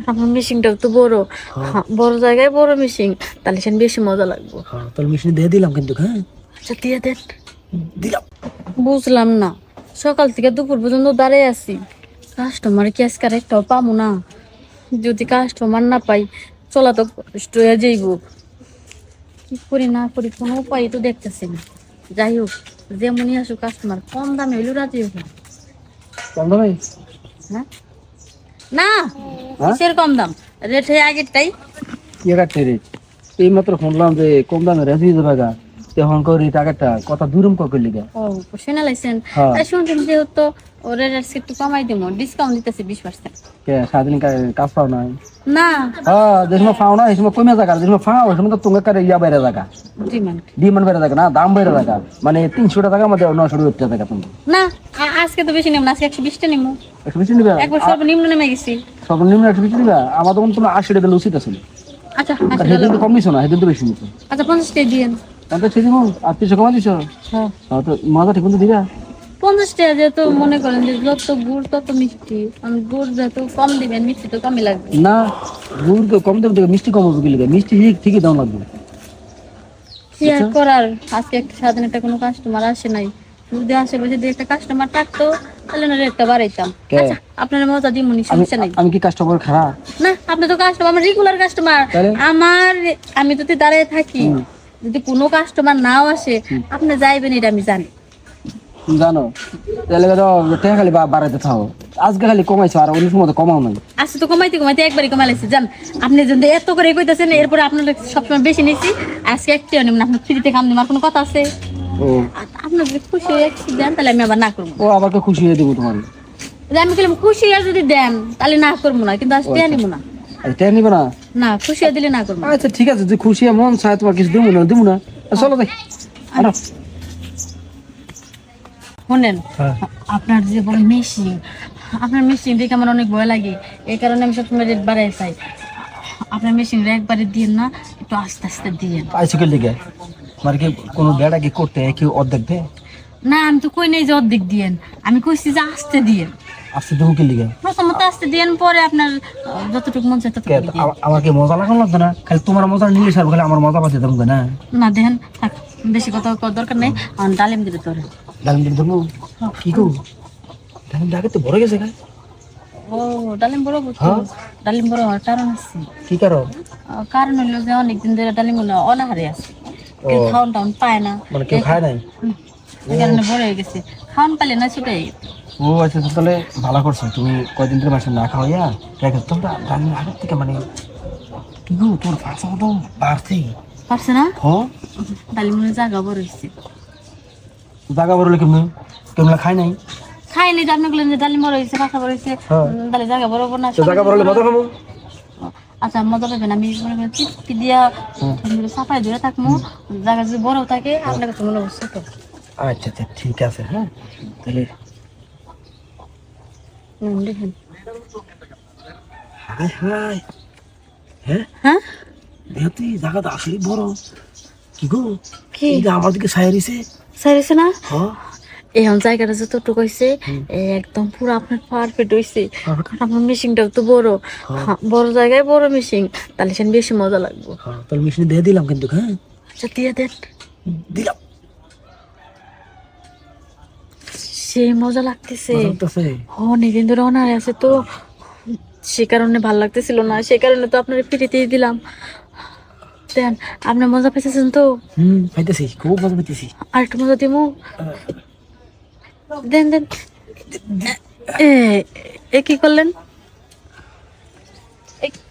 আমার মেশিনটাও তো বড়, বড় জায়গায় বড় মেশিন, তাহলে সেখানে বেশি মজা লাগবে। তাহলে মেশিন দিয়ে দিলাম কিন্তু। হ্যাঁ আচ্ছা দিয়ে দেন। দিলাম। বুঝলাম না, সকাল থেকে দুপুর পর্যন্ত দাঁড়িয়ে আছি, কাস্টমার কি আজকে আর একটাও পাবো না? যদি কাস্টমার না পাই চলা তো কষ্ট হয়ে যাইব। কি করি না করি কোনো উপায় তো দেখতেছি না। যাই হোক, যেমনই আসুক কাস্টমার, কম দামে হইলেও রাজি হোক। কম দামে? হ্যাঁ না, কিসের কম দাম? রেট হয়ে আগেরটাই। কি কাটতে রে? এই মাত্র শুনলাম যে কম দামে রেসি জায়গা, তখন করি টাকাটা কথা দূরম ককে লিগা। ও শুনে লাইছেন? হ্যাঁ। শুনছেন যেহেতু ওর রেট একটু কমাই দিব, ডিসকাউন্ট দিতেছি 20%। কে সারাদিন কাজ পাও নাই? না যে সময় পাও না এই সময় কমে জায়গা, যে সময় পাও ওই সময় তো তোমার কারে ইয়া বাইরে জায়গা, ডিমান্ড ডিমান্ড বাইরে জায়গা না, দাম বাইরে জায়গা, মানে 300 টাকা মধ্যে 900 টাকা তুমি। না, আজকে তো বেশি নেব না, আজকে 120টা নিব। 120 নিবা? একবার সর্বনিম্ন নেমে গেছি। সর্বনিম্ন 120 নিবা? আমার তখন তোমার 80 টাকা উচিত আছিল। আচ্ছা সেদিন তো কম নিছো না, সেদিন তো বেশি নিছো। আচ্ছা 50টাই দিয়েন। তাহলে সেই দিন আর 300 কমা দিছো। হ্যাঁ তো মজা ঠিক মতো দিবা। 50টা, যেহেতু মনে করেন যে যত গুড় তত মিষ্টি, আমি গুড় যত কম দিবেন মিষ্টি তো কমই লাগবে। না, গুড় তো কম দেবো, মিষ্টি কম হবে কি লিগে? মিষ্টি ঠিকই দাম লাগবে। কি আর করার, আজকে একটা সারাদিন একটা কোনো কাস্টমার আসে নাই। যদি আশেপাশে দিয়ে একটা কাস্টমার থাকতো তাহলে না রেটটা বাড়াইতাম। আচ্ছা আপনার মজা দিব নি, সমস্যা নেই। আমি কি কাস্টমার খারাপ? না, আপনি তো কাস্টমার, আমার রেগুলার কাস্টমার। আমি যদি দাঁড়িয়ে থাকি, যদি কোনো কাস্টমার নাও আসে, আপনি যাইবেন এটা আমি জানি। জানো তাহলে টাকা খালি বাড়াইতে থাও, আজকে খালি কমাইছো আর অন্য সময় তো কমাও নাই। আজকে তো কমাইতে কমাইতে একবারই কমাইছি জান। আপনি যদি এত করে কইতাছেন, এরপরে আপনার সবসময় বেশি নিছি, আজকে একটিও নেবেন, আপনার ফ্রিতে কাম নেওয়ার কোনো কথা আছে? ও আপনার যদি খুশি হয়ে একটু দেন তাহলে আমি আবার না করবো। ও আবার খুশি হয়ে দেবো তোমার? আমি বললাম খুশি হয়ে যদি দেন তাহলে না করবো না, কিন্তু আজকে নিব না। টাকা নিবে না? না, খুশি হয়ে দিলে না করবো। আচ্ছা ঠিক আছে, যদি খুশি মন চায় তোমার কিছু দেবো না চলো দেখ। শোনেন, আপনার যে বড় মেশিন, আপনার মেশিন দেখে আমার অনেক ভয় লাগে, এই কারণে আমি সবসময় রেট বাড়াই চাই। আপনার মেশিন একবারে দিয়েন না, একটু আস্তে আস্তে দিয়েন। আইসুকের লিগে মানে কি কোনো বেড়া কি করতে কেউ অর্ধেক দেয়? না, আমি তো কই নাই যে অর্ধেক দিয়েন, আমি কইছি যে আস্তে দিয়েন। আস্তে দেবো কি লিগে? প্রথমত আস্তে দিয়েন, পরে আপনার যতটুকু মন চায় ততটুকু দিয়েন। আমাকে মজা লাগানো লাগবে না? খালি তোমার মজা নিলে সারবো, খালি আমার মজা পাচ্ছে দেবো না? না দেখেন, থাক, বেশি কথা দরকার নেই। আমার ডালিম দিলে তোর ডালিম দিন ধরবো কি গো? ডালিম আগে তো ভরে গেছে গা। ও ডালিম বড় বুঝছো? ডালিম বড় হওয়ার কারণ আছে। কি কারণ? কারণ হইলো যে অনেকদিন ধরে ডালিম অনাহারে আছে, কেউ খাওয়ান টাউন পায় না, মানে কেউ খায় নাই, এই কারণে বড় হয়ে গেছে। খাওয়ান পাইলে না ছুটাই। ও আচ্ছা, তাহলে ভালো করছো তুমি কয়দিন ধরে মাসে না খাওয়াইয়া। দেখো তোমরা ডালিম আগের থেকে মানে কি গো, তোর ফাঁসা তো বাড়ছেই পারছে না? হ্যাঁ, ডালিমের জায়গা বড় হয়েছে। জাগা বড় হলে কেমন? কেমন খাই নাই? খাইনি তো, আপনি বললেন যে ডালিম বড় হয়েছে, পাখা বড় হয়েছে, তাহলে জায়গা বড় না? জাগা বড় হলে মজা খাবো। আচ্ছা মজা পাবেন, আমি মনে করেন চিপকি দিয়া সাফাই ধরে থাকবো, জায়গা যদি বড় থাকে আপনার কাছে মনে হচ্ছে তো। আচ্ছা আচ্ছা ঠিক আছে, হ্যাঁ তাহলে দেখেন। হাই হাই, হ্যাঁ হ্যাঁ দেখো তুই জায়গাটা আসলে বড়। কি গো, কি আমার দিকে সাইরিছে সাইরেছে না? হ্যাঁ, এখন জায়গাটা যতটুকু হয়েছে একদম পুরো আপনার পারফেক্ট হয়েছে। আপনার মেশিনটাও তো বড়, বড় জায়গায় বড় মেশিন, তাহলে সেখানে বেশি মজা লাগবে। তাহলে মেশিন দিয়ে দিলাম কিন্তু। হ্যাঁ আচ্ছা দিয়ে দেন। দিলাম। সেই মজা লাগতেছে, লাগতেছে? অনেকদিন ধরে অনারে আছে তো, সে কারণে ভাল লাগতেছিল না, সে কারণে তো আপনার ফ্রিতেই দিলাম। দেন, আপনি মজা পেয়েছেন তো? পাইতেছি, খুব মজা পাইতেছি। আর একটু মজা দিমু। দেন দেন। এ কি করলেন?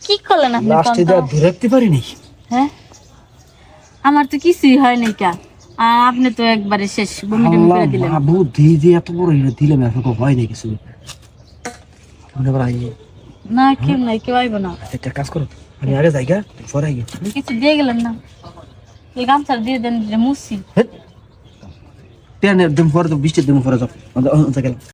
কি করলেন আপনি? লাস্টে যা ধরে রাখতে পারিনি। হ্যাঁ, আমার তো কিছুই হয় নাই কা, আর আপনি তো একবারে শেষ বমি টমি করে দিলেন। বুদ্ধি যে এত বড় দিলাম, এখন হয় নাই কিছু মনে করা। না কেউ নাই, কেউ আইব না। একটা কাজ করো, আমি আগে যাইগা পরে আগে। কিছু দিয়ে গেলেন না, এই গামছা দিয়ে দেন, মুসি। টেনে দিন পরে তো বৃষ্টির দিন পরে যাও গেলাম।